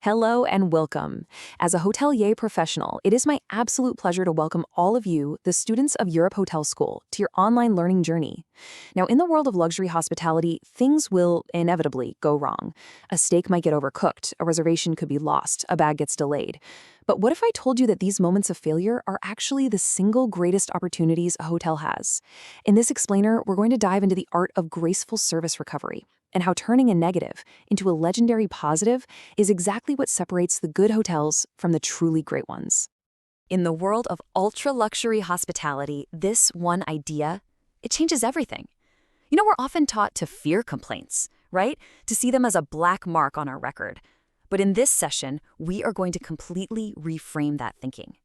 Hello and welcome. As a hotelier professional, it is my absolute pleasure to welcome all of you, the students of Europe Hotel School, to your online learning journey. Now, in the world of luxury hospitality, things will inevitably go wrong. A steak might get overcooked, a reservation could be lost, a bag gets delayed. But what if I told you that these moments of failure are actually the single greatest opportunities a hotel has? In this explainer, we're going to dive into the art of graceful service recovery and how turning a negative into a legendary positive is exactly what separates the good hotels from the truly great ones. In the world of ultra-luxury hospitality, this one idea, it changes everything. We're often taught to fear complaints, right? To see them as a black mark on our record. But in this session, we are going to completely reframe that thinking.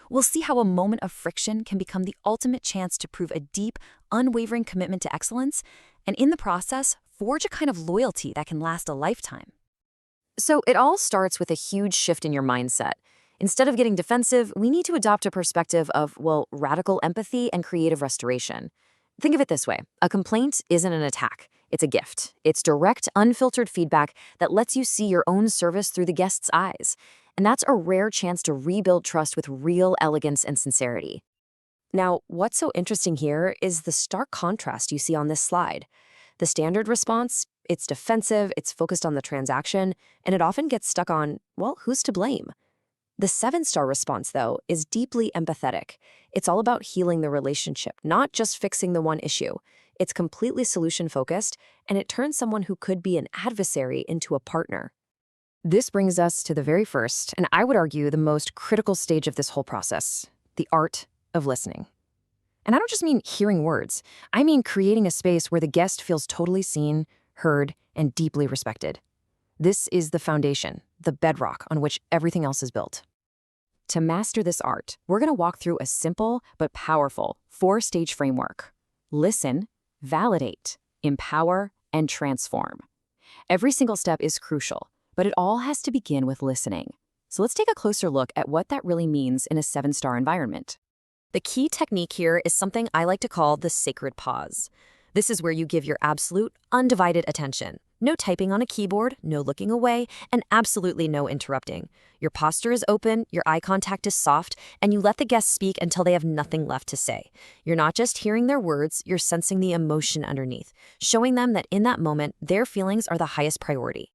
We'll see how a moment of friction can become the ultimate chance to prove a deep, unwavering commitment to excellence, and in the process, forge a kind of loyalty that can last a lifetime. So it all starts with a huge shift in your mindset. Instead of getting defensive, we need to adopt a perspective of, radical empathy and creative restoration. Think of it this way. A complaint isn't an attack. It's a gift. It's direct, unfiltered feedback that lets you see your own service through the guest's eyes. And that's a rare chance to rebuild trust with real elegance and sincerity. Now, what's so interesting here is the stark contrast you see on this slide. The standard response, it's defensive, it's focused on the transaction, and it often gets stuck on, who's to blame? The 7-star response, though, is deeply empathetic. It's all about healing the relationship, not just fixing the one issue. It's completely solution-focused, and it turns someone who could be an adversary into a partner. This brings us to the very first, and I would argue the most critical stage of this whole process, the art of listening. And I don't just mean hearing words. I mean creating a space where the guest feels totally seen, heard, and deeply respected. This is the foundation, the bedrock on which everything else is built. To master this art, we're going to walk through a simple but powerful 4-stage framework. Listen, validate, empower, and transform. Every single step is crucial, but it all has to begin with listening. So let's take a closer look at what that really means in a 7-star environment. The key technique here is something I like to call the sacred pause. This is where you give your absolute, undivided attention. No typing on a keyboard, no looking away, and absolutely no interrupting. Your posture is open, your eye contact is soft, and you let the guests speak until they have nothing left to say. You're not just hearing their words, you're sensing the emotion underneath, showing them that in that moment, their feelings are the highest priority.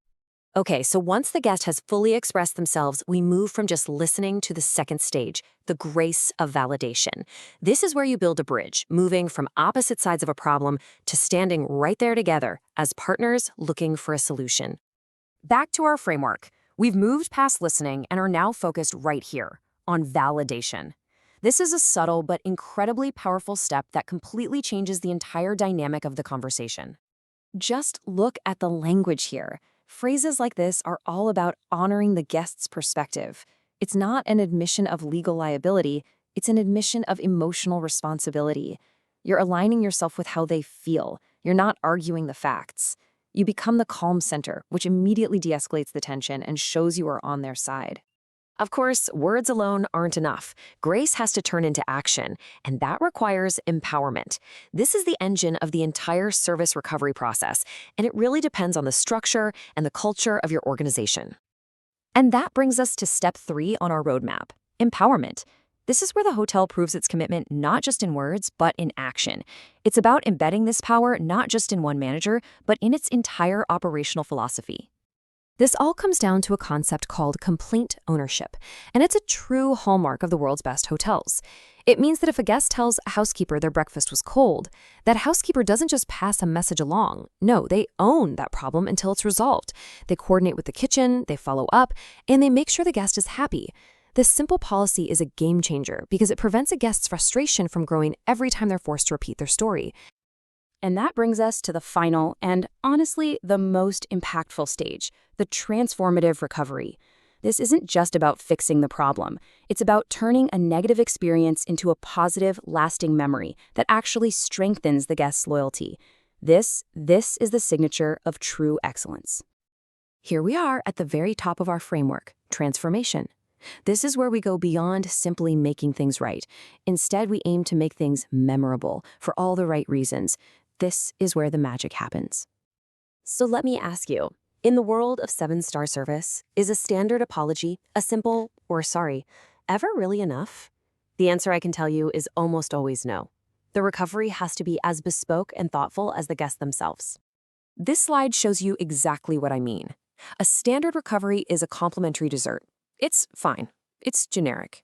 Okay, so once the guest has fully expressed themselves, we move from just listening to the second stage, the grace of validation. This is where you build a bridge, moving from opposite sides of a problem to standing right there together as partners looking for a solution. Back to our framework. We've moved past listening and are now focused right here, on validation. This is a subtle but incredibly powerful step that completely changes the entire dynamic of the conversation. Just look at the language here. Phrases like this are all about honoring the guest's perspective. It's not an admission of legal liability, it's an admission of emotional responsibility. You're aligning yourself with how they feel. You're not arguing the facts. You become the calm center, which immediately de-escalates the tension and shows you are on their side. Of course, words alone aren't enough. Grace has to turn into action, and that requires empowerment. This is the engine of the entire service recovery process, and it really depends on the structure and the culture of your organization. And that brings us to step 3 on our roadmap, empowerment. This is where the hotel proves its commitment not just in words, but in action. It's about embedding this power not just in one manager, but in its entire operational philosophy. This all comes down to a concept called complaint ownership, and it's a true hallmark of the world's best hotels. It means that if a guest tells a housekeeper their breakfast was cold, that housekeeper doesn't just pass a message along. No, they own that problem until it's resolved. They coordinate with the kitchen, they follow up, and they make sure the guest is happy. This simple policy is a game changer because it prevents a guest's frustration from growing every time they're forced to repeat their story. And that brings us to the final and, honestly, the most impactful stage, the transformative recovery. This isn't just about fixing the problem. It's about turning a negative experience into a positive, lasting memory that actually strengthens the guest's loyalty. This is the signature of true excellence. Here we are at the very top of our framework, transformation. This is where we go beyond simply making things right. Instead, we aim to make things memorable for all the right reasons. This is where the magic happens. So let me ask you, In the world of seven-star service, is a standard apology, a simple, or sorry, ever really enough? The answer I can tell you is almost always no. The recovery has to be as bespoke and thoughtful as the guests themselves. This slide shows you exactly what I mean. A standard recovery is a complimentary dessert. It's fine. It's generic.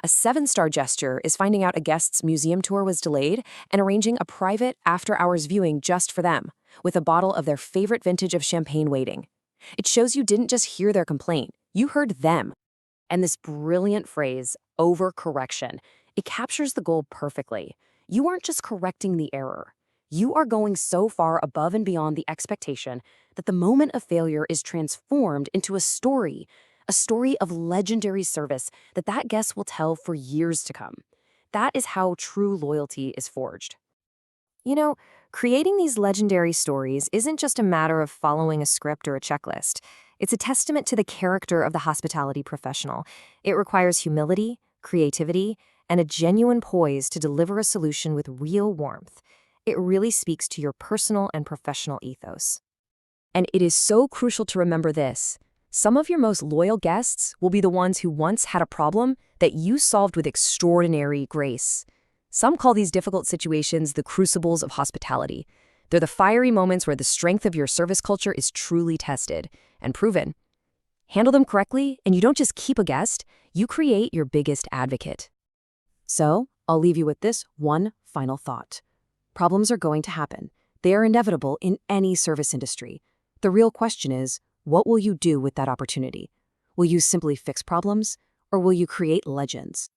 A seven-star gesture is finding out a guest's museum tour was delayed and arranging a private after-hours viewing just for them, with a bottle of their favorite vintage of champagne waiting. It shows you didn't just hear their complaint, you heard them. And this brilliant phrase, overcorrection, it captures the goal perfectly. You aren't just correcting the error. You are going so far above and beyond the expectation that the moment of failure is transformed into a story of legendary service that guest will tell for years to come. That is how true loyalty is forged. You know, creating these legendary stories isn't just a matter of following a script or a checklist. It's a testament to the character of the hospitality professional. It requires humility, creativity, and a genuine poise to deliver a solution with real warmth. It really speaks to your personal and professional ethos. And it is so crucial to remember this. Some of your most loyal guests will be the ones who once had a problem that you solved with extraordinary grace. Some call these difficult situations the crucibles of hospitality. They're the fiery moments where the strength of your service culture is truly tested and proven. Handle them correctly, and you don't just keep a guest, you create your biggest advocate. So, I'll leave you with this one final thought. Problems are going to happen. They are inevitable in any service industry. The real question is, what will you do with that opportunity? Will you simply fix problems, or will you create legends?